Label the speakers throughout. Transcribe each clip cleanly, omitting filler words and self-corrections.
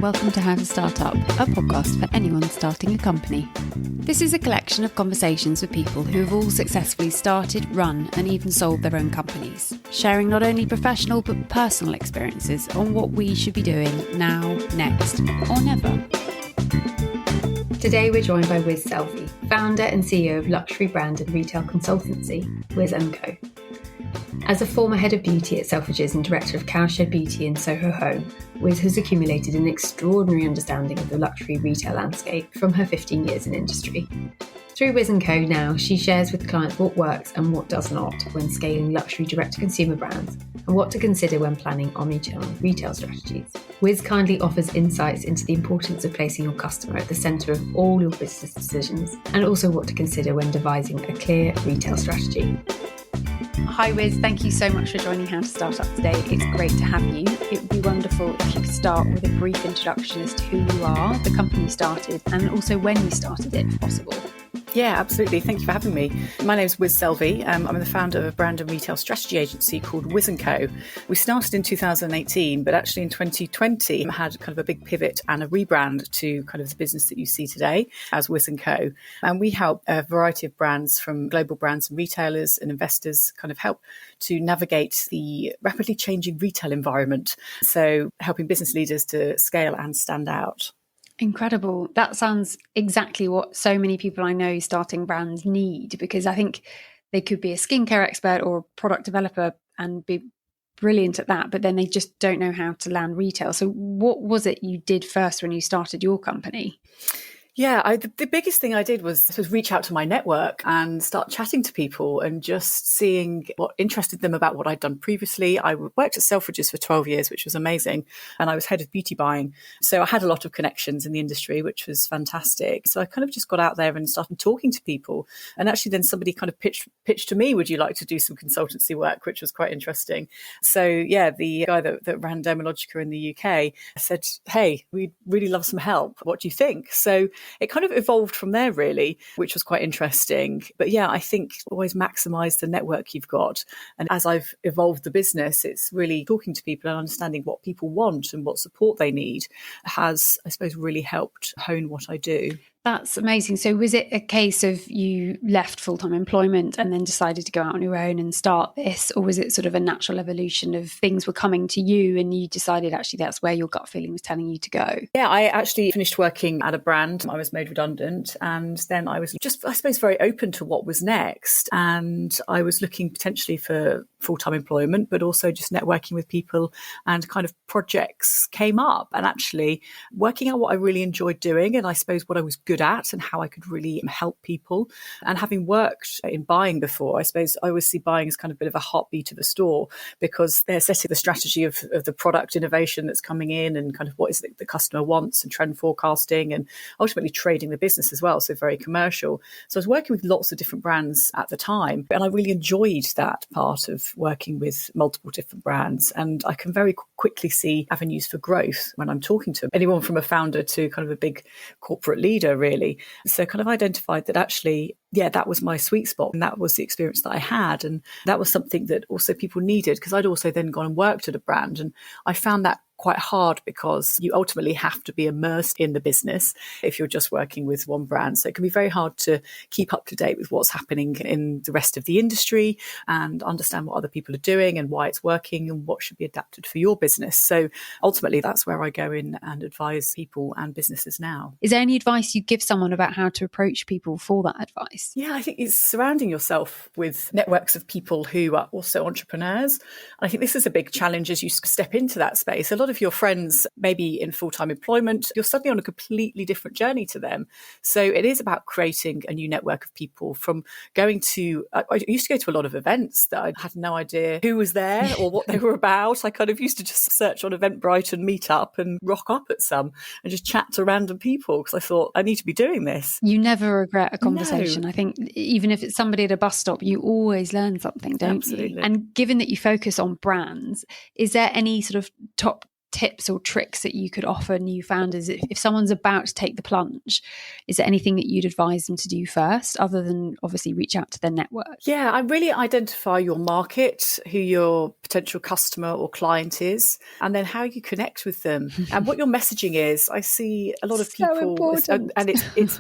Speaker 1: welcome to How to Start Up, a podcast for anyone starting a company. This is a collection of conversations with people who have all successfully started, run and even sold their own companies, sharing not only professional but personal experiences on what we should be doing now, next or never. Today we're joined by Wizz Selvey, founder and CEO of luxury brand and retail consultancy, WIZZ&CO. As a former head of beauty at Selfridges and director of Cowshed Beauty in Soho Home, Wizz has accumulated an extraordinary understanding of the luxury retail landscape from her 15 years in industry. Through WIZZ&CO now, she shares with clients what works and what does not when scaling luxury direct-to-consumer brands and what to consider when planning omnichannel retail strategies. Wizz kindly offers insights into the importance of placing your customer at the centre of all your business decisions and also what to consider when devising a clear retail strategy. Hi Wizz, thank you so much for joining How to Start Up today. It's great to have you. It would be wonderful if you could start with a brief introduction as to who you are, the company you started, and also when you started it, if possible.
Speaker 2: Yeah, absolutely. Thank you for having me. My name is Wizz Selvey. I'm the founder of a brand and retail strategy agency called WIZZ&CO. We started in 2018, but actually in 2020 had kind of a big pivot and a rebrand to kind of the business that you see today as WIZZ&CO. And we help a variety of brands, from global brands and retailers and investors, kind of help to navigate the rapidly changing retail environment. So helping business leaders to scale and stand out.
Speaker 1: Incredible. That sounds exactly what so many people I know starting brands need, because I think they could be a skincare expert or a product developer and be brilliant at that, but then they just don't know how to land retail. So what was it you did first when you started your company?
Speaker 2: Yeah, the biggest thing I did was reach out to my network and start chatting to people and just seeing what interested them about what I'd done previously. I worked at Selfridges for 12 years, which was amazing. And I was head of beauty buying. So I had a lot of connections in the industry, which was fantastic. So I kind of just got out there and started talking to people. And actually then somebody kind of pitched to me, would you like to do some consultancy work, which was quite interesting. So yeah, the guy that ran Dermalogica in the UK said, hey, we'd really love some help. What do you think? So it kind of evolved from there, really, which was quite interesting. But yeah, I think always maximize the network you've got. And as I've evolved the business, it's really talking to people and understanding what people want and what support they need has, I suppose, really helped hone what I do.
Speaker 1: That's amazing. So was it a case of you left full-time employment and then decided to go out on your own and start this? Or was it sort of a natural evolution of things were coming to you and you decided actually that's where your gut feeling was telling you to go?
Speaker 2: Yeah, I actually finished working at a brand. I was made redundant. And then I was just, I suppose, very open to what was next. And I was looking potentially for full-time employment, but also just networking with people, and kind of projects came up, and actually working out what I really enjoyed doing. And I suppose what I was good at and how I could really help people. And having worked in buying before, I suppose I always see buying as kind of a bit of a heartbeat of a store, because they're setting the strategy of the product innovation that's coming in and kind of what is it the customer wants, and trend forecasting, and ultimately trading the business as well. So very commercial. So I was working with lots of different brands at the time, and I really enjoyed that part of working with multiple different brands. And I can very quickly see avenues for growth when I'm talking to anyone from a founder to kind of a big corporate leader, really. So kind of identified that actually, yeah, that was my sweet spot. And that was the experience that I had. And that was something that also people needed, because I'd also then gone and worked at a brand. And I found that quite hard, because you ultimately have to be immersed in the business if you're just working with one brand. So it can be very hard to keep up to date with what's happening in the rest of the industry and understand what other people are doing and why it's working and what should be adapted for your business. So ultimately, that's where I go in and advise people and businesses now.
Speaker 1: Is there any advice you give someone about how to approach people for that advice?
Speaker 2: Yeah, I think it's surrounding yourself with networks of people who are also entrepreneurs. And I think this is a big challenge as you step into that space. A lot of your friends, maybe in full-time employment, you're suddenly on a completely different journey to them. So it is about creating a new network of people, from going to, I used to go to a lot of events that I had no idea who was there or what they were about. I kind of used to just search on Eventbrite and meet up and rock up at some and just chat to random people, because I thought, I need to be doing this.
Speaker 1: You never regret a conversation.
Speaker 2: No.
Speaker 1: I think even if it's somebody at a bus stop, you always learn something, don't
Speaker 2: Absolutely.
Speaker 1: you? And given that you focus on brands, is there any sort of top tips or tricks that you could offer new founders if someone's about to take the plunge? Is there anything that you'd advise them to do first, other than obviously reach out to their network?
Speaker 2: Yeah, I really identify your market, who your potential customer or client is, and then how you connect with them and what your messaging is. I see a lot of
Speaker 1: So
Speaker 2: people,
Speaker 1: important.
Speaker 2: and it's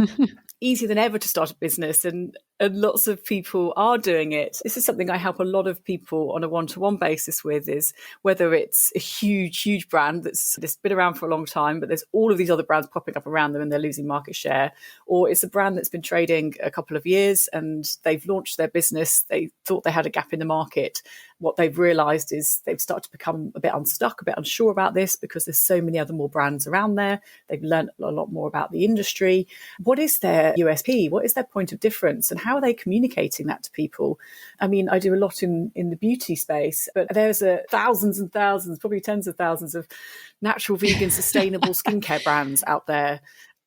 Speaker 2: easier than ever to start a business, and lots of people are doing it. This is something I help a lot of people on a one-to-one basis with, is whether it's a huge brand that's been around for a long time, but there's all of these other brands popping up around them and they're losing market share, or it's a brand that's been trading a couple of years and they've launched their business. They thought they had a gap in the market. What they've realized is they've started to become a bit unstuck, a bit unsure about this because there's so many other more brands around there. They've learned a lot more about the industry. What is their USP? What is their point of difference? And how are they communicating that to people? I mean, I do a lot in the beauty space, but there's thousands and thousands, probably tens of thousands of natural, vegan, sustainable skincare brands out there.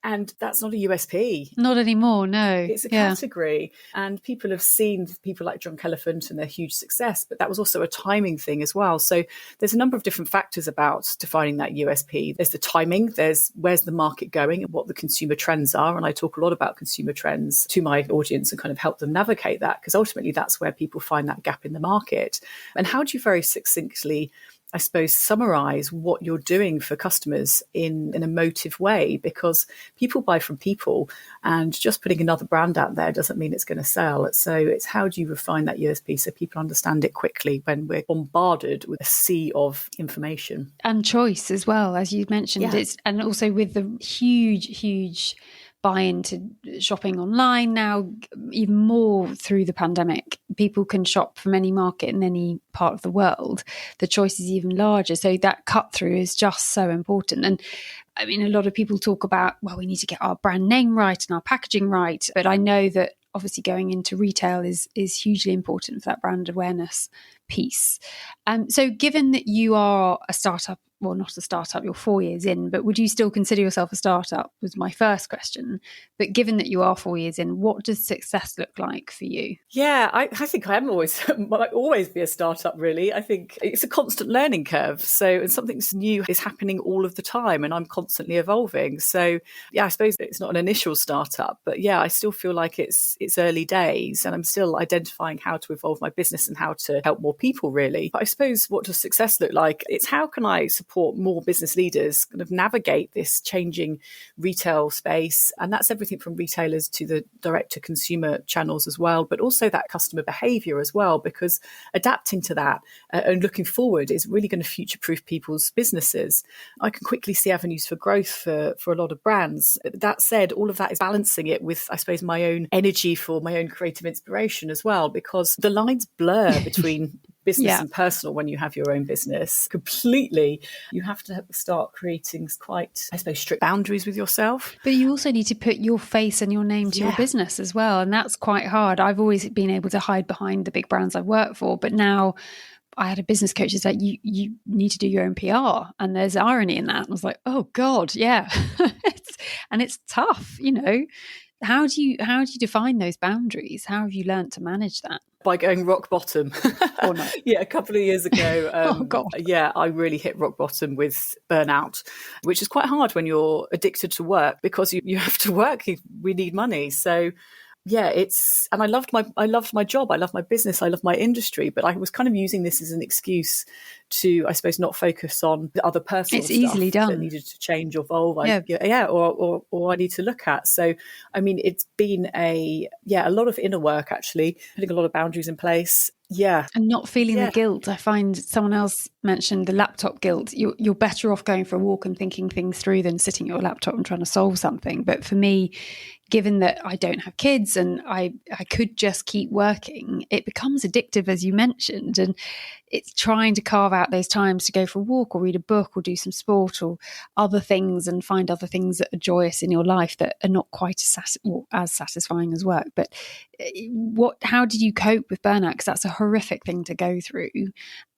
Speaker 2: And that's not a USP.
Speaker 1: Not anymore, no.
Speaker 2: It's a category. And people have seen people like Drunk Elephant and their huge success, but that was also a timing thing as well. So there's a number of different factors about defining that USP. There's the timing, there's where's the market going and what the consumer trends are. And I talk a lot about consumer trends to my audience and kind of help them navigate that, because ultimately that's where people find that gap in the market. And how do you very succinctly, I suppose, summarize what you're doing for customers in an emotive way? Because people buy from people, and just putting another brand out there doesn't mean it's going to sell. So it's how do you refine that USP so people understand it quickly when we're bombarded with a sea of information.
Speaker 1: And choice as well, as you mentioned.
Speaker 2: Yeah.
Speaker 1: And also with the huge buy into shopping online now, even more through the pandemic. People can shop from any market in any part of the world. The choice is even larger. So that cut through is just so important. And I mean, a lot of people talk about, well, we need to get our brand name right and our packaging right. But I know that obviously going into retail is hugely important for that brand awareness piece. So given that you are a startup, well, not a startup, you're 4 years in, but would you still consider yourself a startup was my first question. But given that you are 4 years in, what does success look like for you?
Speaker 2: Yeah, I think I am might always be a startup, really. I think it's a constant learning curve. So, and something new is happening all of the time and I'm constantly evolving. So yeah, I suppose it's not an initial startup, but yeah, I still feel like it's early days and I'm still identifying how to evolve my business and how to help more people, really. But I suppose what does success look like? It's how can I support more business leaders kind of navigate this changing retail space? And that's everything from retailers to the direct to consumer channels as well, but also that customer behavior as well, because adapting to that and looking forward is really going to future-proof people's businesses. I can quickly see avenues for growth for a lot of brands. That said, all of that is balancing it with, I suppose, my own energy for my own creative inspiration as well, because the lines blur between business and personal when you have your own business completely. You have to start creating quite, I suppose, strict boundaries with yourself.
Speaker 1: But you also need to put your face and your name to your business as well. And that's quite hard. I've always been able to hide behind the big brands I've worked for. But now I had a business coach who's like, you need to do your own PR. And there's irony in that. And I was like, oh God, yeah. And it's tough, you know. How do you define those boundaries? How have you learned to manage that?
Speaker 2: By going rock bottom.
Speaker 1: Or not?
Speaker 2: Yeah, a couple of years ago,
Speaker 1: Oh, God.
Speaker 2: yeah, I really hit rock bottom with burnout, which is quite hard when you're addicted to work because you have to work. We need money. So yeah, and I loved my job. I love my business. I love my industry, but I was kind of using this as an excuse to, I suppose, not focus on the other personal
Speaker 1: it's
Speaker 2: stuff
Speaker 1: easily done.
Speaker 2: that needed to change or evolve. Or I need to look at. So, I mean, it's been a lot of inner work, actually, putting a lot of boundaries in place. Yeah.
Speaker 1: And not feeling the guilt. I find someone else mentioned the laptop guilt. You're better off going for a walk and thinking things through than sitting at your laptop and trying to solve something. But for me, given that I don't have kids and I could just keep working, it becomes addictive, as you mentioned. And it's trying to carve out those times to go for a walk or read a book or do some sport or other things and find other things that are joyous in your life that are not quite as satisfying as work. But how did you cope with burnout? Because that's a horrific thing to go through.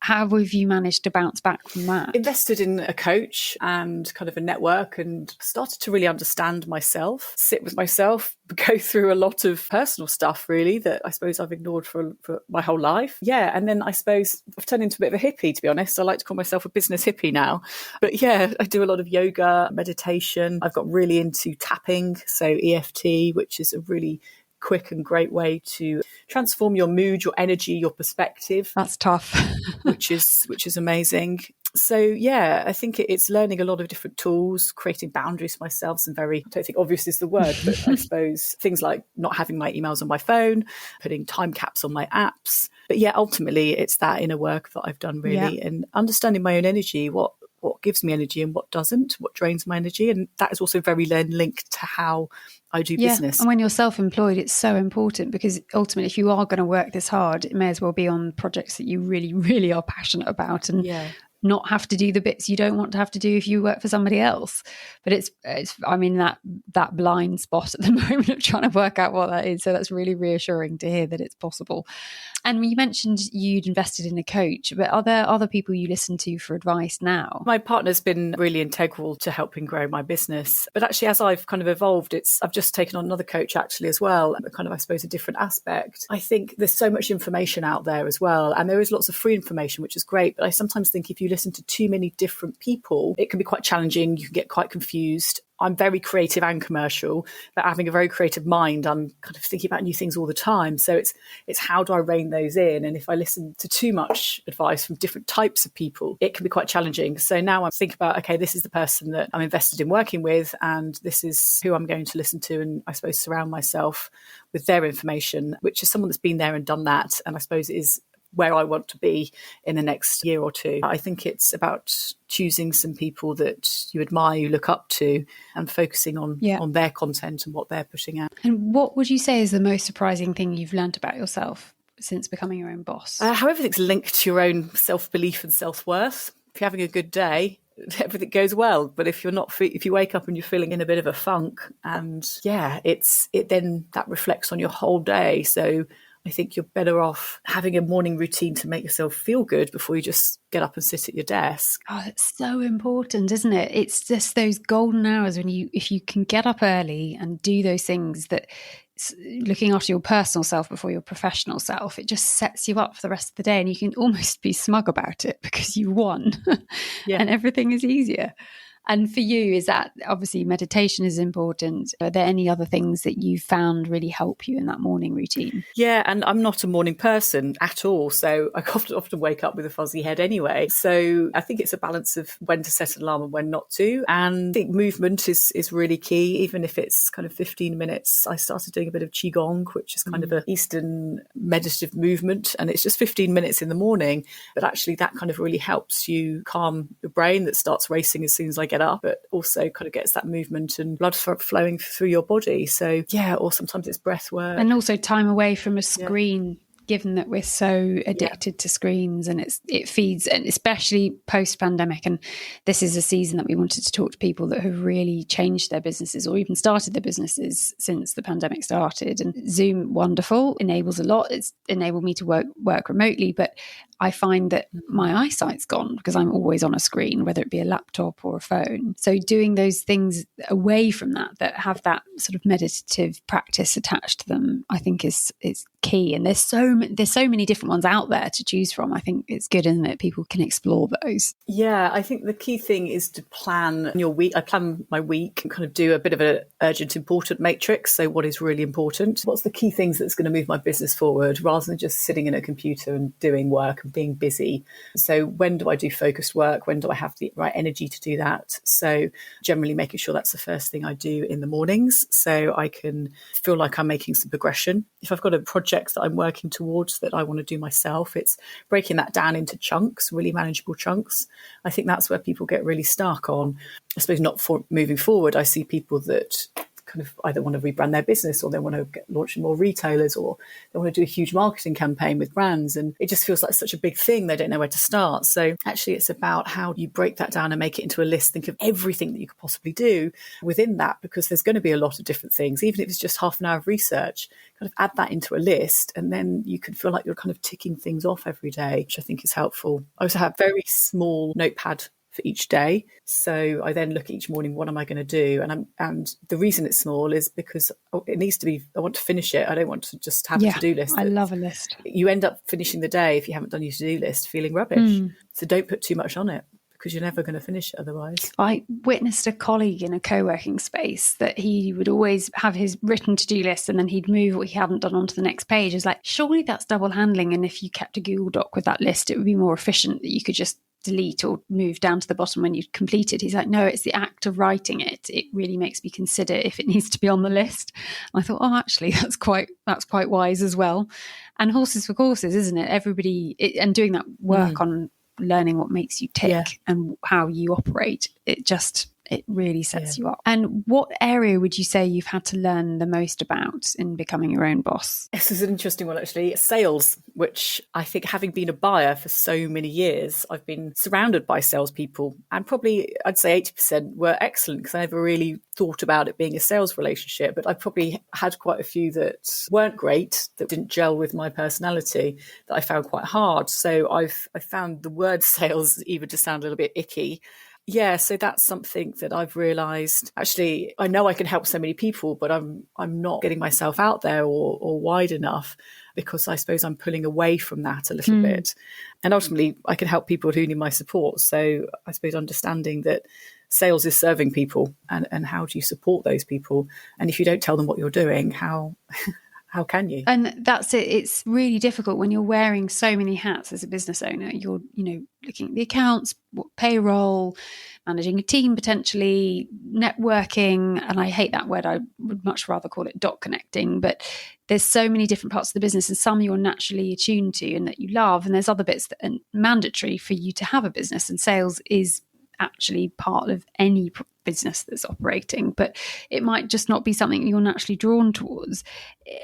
Speaker 1: How have you managed to bounce back from that?
Speaker 2: Invested in a coach and kind of a network, and started to really understand myself, sit with myself, go through a lot of personal stuff really that I suppose I've ignored for my whole life. Yeah, and then I suppose I've turned into a bit of a hippie, to be honest. I like to call myself a business hippie now. But yeah, I do a lot of yoga, meditation. I've got really into tapping, so EFT, which is a really quick and great way to transform your mood, your energy, your perspective.
Speaker 1: That's tough.
Speaker 2: which is amazing. So yeah, I think it's learning a lot of different tools, creating boundaries for myself. Some very, I don't think obvious is the word, but I suppose things like not having my emails on my phone, putting time caps on my apps. But yeah, ultimately it's that inner work that I've done really, and understanding my own energy, what gives me energy and what doesn't, what drains my energy. And that is also very linked to how I do business.
Speaker 1: And when you're self-employed, it's so important, because ultimately if you are going to work this hard, it may as well be on projects that you really, really are passionate about, and not have to do the bits you don't want to have to do if you work for somebody else. But it's I mean, that blind spot at the moment of trying to work out what that is. So that's really reassuring to hear that it's possible. And you mentioned you'd invested in a coach, but are there other people you listen to for advice now?
Speaker 2: My partner's been really integral to helping grow my business. But actually, as I've kind of evolved, I've just taken on another coach actually as well, kind of, I suppose, a different aspect. I think there's so much information out there as well. And there is lots of free information, which is great. But I sometimes think if you listen to too many different people, it can be quite challenging. You can get quite confused. I'm very creative and commercial, but having a very creative mind, I'm kind of thinking about new things all the time. So it's how do I rein those in? And if I listen to too much advice from different types of people, it can be quite challenging. So now I'm thinking about, okay, this is the person that I'm invested in working with, and this is who I'm going to listen to, and I suppose surround myself with their information, which is someone that's been there and done that, and I suppose is where I want to be in the next year or two. I think it's about choosing some people that you admire, you look up to, and focusing on their content and what they're pushing out.
Speaker 1: And what would you say is the most surprising thing you've learned about yourself since becoming your own boss?
Speaker 2: How everything's linked to your own self-belief and self-worth. If you're having a good day, everything goes well. But if you wake up and you're feeling in a bit of a funk, and it then that reflects on your whole day. So I think you're better off having a morning routine to make yourself feel good before you just get up and sit at your desk.
Speaker 1: Oh, it's so important, isn't it? It's just those golden hours if you can get up early and do those things, that looking after your personal self before your professional self, it just sets you up for the rest of the day, and you can almost be smug about it because you won and everything is easier. And for you, is that obviously meditation is important? Are there any other things that you found really help you in that morning routine?
Speaker 2: Yeah, and I'm not a morning person at all. So I often wake up with a fuzzy head anyway. So I think it's a balance of when to set an alarm and when not to. And I think movement is really key, even if it's kind of 15 minutes. I started doing a bit of Qigong, which is kind of an Eastern meditative movement. And it's just 15 minutes in the morning. But actually that kind of really helps you calm your brain that starts racing as soon as I get up, but also kind of gets that movement and blood flowing through your body. So or sometimes it's breath work.
Speaker 1: And also time away from a screen, given that we're so addicted to screens, and it feeds, and especially post-pandemic. And this is a season that we wanted to talk to people that have really changed their businesses or even started their businesses since the pandemic started. And Zoom, wonderful, enables a lot. It's enabled me to work remotely, but I find that my eyesight's gone because I'm always on a screen, whether it be a laptop or a phone. So doing those things away from that have that sort of meditative practice attached to them, I think is key. And there's so many different ones out there to choose from. I think it's good, isn't it? People can explore those.
Speaker 2: Yeah, I think the key thing is to plan your week. I plan my week and kind of do a bit of an urgent, important matrix. So what is really important? What's the key things that's going to move my business forward, rather than just sitting in a computer and doing work and being busy. So when do I do focused work? When do I have the right energy to do that? So generally making sure that's the first thing I do in the mornings, so I can feel like I'm making some progression. If I've got a project that I'm working towards that I want to do myself, it's breaking that down into chunks, really manageable chunks. I think that's where people get really stuck on, I suppose, not for moving forward. I see people that kind of either want to rebrand their business, or they want to launch more retailers, or they want to do a huge marketing campaign with brands. And it just feels like such a big thing. They don't know where to start. So actually it's about how you break that down and make it into a list. Think of everything that you could possibly do within that, because there's going to be a lot of different things. Even if it's just half an hour of research, kind of add that into a list, and then you can feel like you're kind of ticking things off every day, which I think is helpful. I also have a very small notepad for each day. So I then look each morning, what am I going to do? And the reason it's small is because it needs to be, I want to finish it. I don't want to just have a to-do list.
Speaker 1: I love a list.
Speaker 2: You end up finishing the day, if you haven't done your to-do list, feeling rubbish. So don't put too much on it, because you're never going to finish it otherwise.
Speaker 1: I witnessed a colleague in a co-working space that he would always have his written to-do list, and then he'd move what he hadn't done onto the next page. It's like, surely that's double handling. And if you kept a Google Doc with that list, it would be more efficient that you could just delete or move down to the bottom when you'd completed. He's like, no, it's the act of writing it. It really makes me consider if it needs to be on the list. And I thought, oh, actually, that's quite wise as well. And horses for courses, isn't it? And doing that work on learning what makes you tick and how you operate, it really sets you up. And what area would you say you've had to learn the most about in becoming your own boss?
Speaker 2: This is an interesting one, actually. Sales, which I think, having been a buyer for so many years, I've been surrounded by salespeople, and probably I'd say 80% were excellent, because I never really thought about it being a sales relationship. But I probably had quite a few that weren't great, that didn't gel with my personality, that I found quite hard. So I found the word sales even to sound a little bit icky. Yeah, so that's something that I've realised. Actually, I know I can help so many people, but I'm not getting myself out there or wide enough, because I suppose I'm pulling away from that a little bit. And ultimately, I can help people who need my support. So I suppose understanding that sales is serving people, and how do you support those people? And if you don't tell them what you're doing, how can you?
Speaker 1: And that's it. It's really difficult when you're wearing so many hats as a business owner. You're, looking at the accounts, payroll, managing a team, potentially networking. And I hate that word. I would much rather call it dot connecting. But there's so many different parts of the business, and some you're naturally attuned to and that you love. And there's other bits that are mandatory for you to have a business. And sales is actually part of any business that's operating, but it might just not be something you're naturally drawn towards.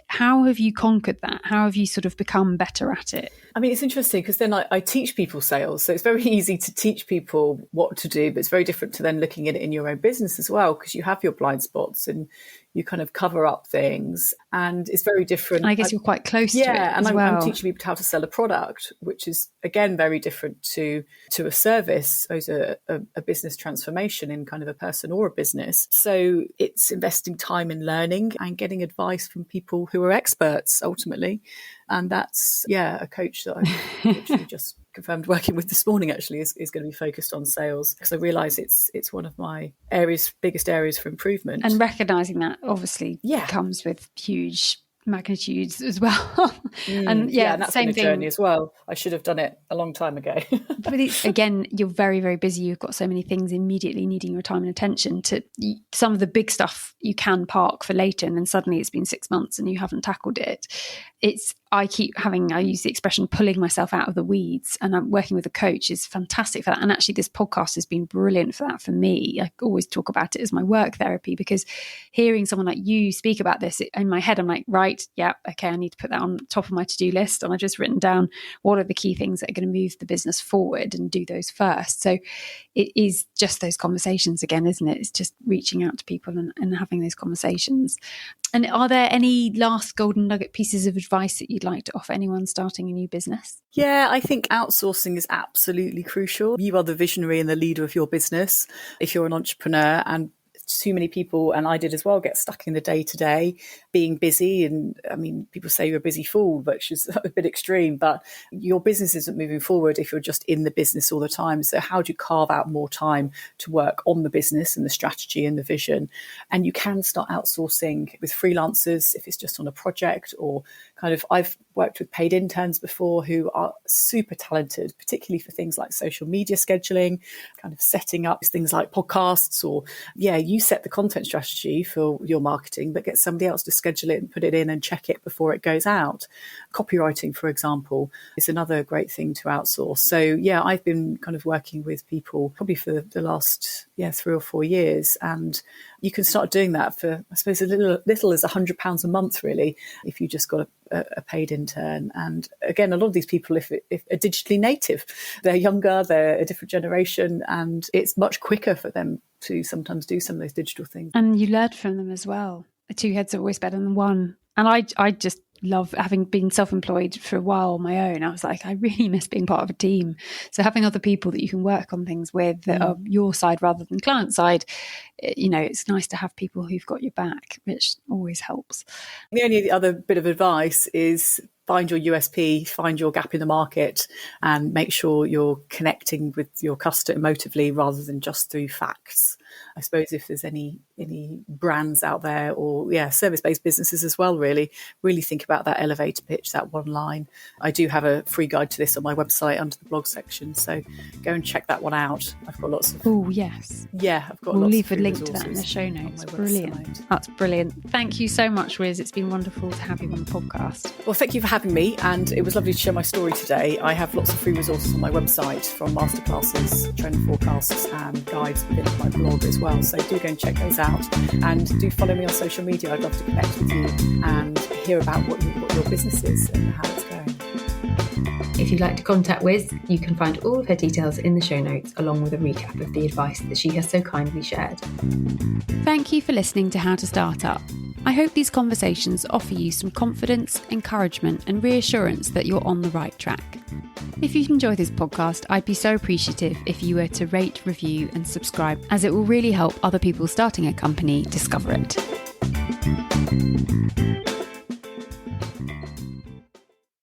Speaker 1: How have you conquered that? How have you sort of become better at it?
Speaker 2: I mean, it's interesting, because then I teach people sales. So it's very easy to teach people what to do, but it's very different to then looking at it in your own business as well, because you have your blind spots and you kind of cover up things, and it's very different.
Speaker 1: I guess you're quite close to it
Speaker 2: and
Speaker 1: as well.
Speaker 2: I'm teaching people how to sell a product, which is, again, very different to a service, I suppose, a business transformation in kind of a person or a business. So it's investing time in learning and getting advice from people who are experts, ultimately. And that's, a coach that I literally just confirmed working with this morning, actually, is going to be focused on sales, because I realise it's one of my biggest areas for improvement.
Speaker 1: And recognising that obviously comes with huge magnitudes as well.
Speaker 2: And that's
Speaker 1: same
Speaker 2: been a
Speaker 1: thing.
Speaker 2: journey as well. I should have done it a long time ago.
Speaker 1: But again, you're very, very busy. You've got so many things immediately needing your time and attention. To some of the big stuff you can park for later, and then suddenly it's been 6 months and you haven't tackled it. I use the expression pulling myself out of the weeds, and I'm working with a coach is fantastic for that. And actually this podcast has been brilliant for that for me. I always talk about it as my work therapy, because hearing someone like you speak about this, in my head, I'm like, right, okay, I need to put that on top of my to-do list. And I've just written down what are the key things that are going to move the business forward, and do those first. So it is just those conversations again, isn't it? It's just reaching out to people and having those conversations. And are there any last golden nugget pieces of advice that you'd like to offer anyone starting a new business?
Speaker 2: Yeah, I think outsourcing is absolutely crucial. You are the visionary and the leader of your business if you're an entrepreneur, and too many people, and I did as well, get stuck in the day-to-day, being busy. And I mean, people say you're a busy fool, which is a bit extreme, but your business isn't moving forward if you're just in the business all the time. So how do you carve out more time to work on the business and the strategy and the vision? And you can start outsourcing with freelancers if it's just on a project, or kind of, I've worked with paid interns before who are super talented, particularly for things like social media scheduling, kind of setting up things like podcasts, or you set the content strategy for your marketing, but get somebody else to schedule it and put it in and check it before it goes out. Copywriting, for example, is another great thing to outsource. So I've been kind of working with people probably for the last 3 or 4 years. And you can start doing that for, I suppose, as little as £100 a month, really, if you just got a paid intern. And again, a lot of these people, if are digitally native, they're younger, they're a different generation, and it's much quicker for them to sometimes do some of those digital things.
Speaker 3: And you learn from them as well. 2 heads are always better than one. And I just love, having been self-employed for a while on my own, I was like, I really miss being part of a team. So having other people that you can work on things with that are your side rather than client side, it's nice to have people who've got your back, which always helps.
Speaker 2: The only other bit of advice is find your USP, find your gap in the market, and make sure you're connecting with your customer emotively rather than just through facts. I suppose if there's any brands out there, or service-based businesses as well, really think about that elevator pitch, that one line. I do have a free guide to this on my website under the blog section, so go and check that one out. I've got lots of...
Speaker 3: Oh, yes.
Speaker 2: Yeah, I've got
Speaker 3: we'll
Speaker 2: lots
Speaker 3: leave
Speaker 2: of
Speaker 3: a link to that in the show notes. Brilliant.
Speaker 2: Website.
Speaker 3: That's brilliant. Thank you so much, Wizz. It's been wonderful to have you on the podcast.
Speaker 2: Well, thank you for having me, and it was lovely to share my story today. I have lots of free resources on my website, from masterclasses, trend forecasts and guides within my blog as well, so do go and check those out, and do follow me on social media. I'd love to connect with you and hear about what your business is and how it's going.
Speaker 1: If you'd like to contact Wizz, you can find all of her details in the show notes, along with a recap of the advice that she has so kindly shared.
Speaker 3: Thank you for listening to How to Start Up. I hope these conversations offer you some confidence, encouragement, and reassurance that you're on the right track. If you've enjoyed this podcast, I'd be so appreciative if you were to rate, review, and subscribe, as it will really help other people starting a company discover it.